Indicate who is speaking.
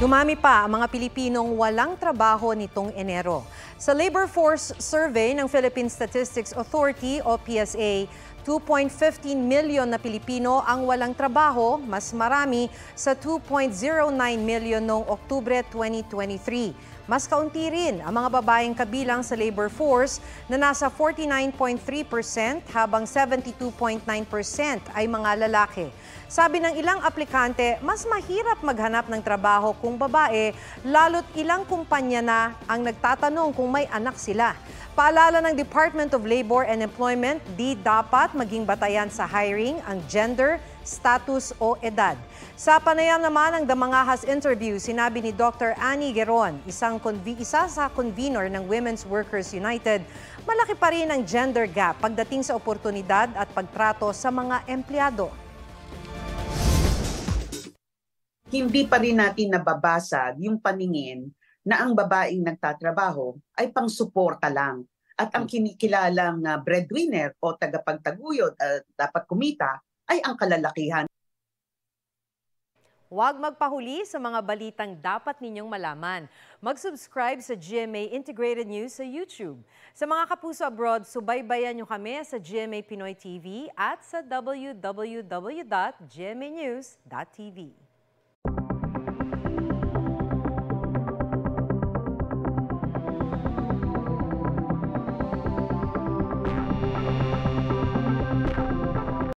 Speaker 1: Dumami pa ang mga Pilipinong walang trabaho nitong Enero. Sa Labor Force Survey ng Philippine Statistics Authority o PSA, 2.15 million na Pilipino ang walang trabaho, mas marami sa 2.09 million noong Oktubre 2023. Mas kaunti rin ang mga babaeng kabilang sa labor force na nasa 49.3% habang 72.9% ay mga lalaki. Sabi ng ilang aplikante, mas mahirap maghanap ng trabaho kung babae, lalo't ilang kumpanya na ang nagtatanong kung may anak sila. Paalala ng Department of Labor and Employment, di dapat maging batayan sa hiring ang gender, status o edad. Sa panayam naman ng Damangahas interview, sinabi ni Dr. Annie Geron, isa sa convener ng Women's Workers United, malaki pa rin ang gender gap pagdating sa oportunidad at pagtrato sa mga empleyado.
Speaker 2: Hindi pa rin natin nababasag yung paningin na ang babaeng nagtatrabaho ay pang-suporta lang. At ang kinikilalang breadwinner o tagapagtaguyod dapat kumita ay ang kalalakihan.
Speaker 1: Huwag magpahuli sa mga balitang dapat ninyong malaman. Mag-subscribe sa GMA Integrated News sa YouTube. Sa mga kapuso abroad, subaybayan nyo kami sa GMA Pinoy TV at sa www.gmanews.tv.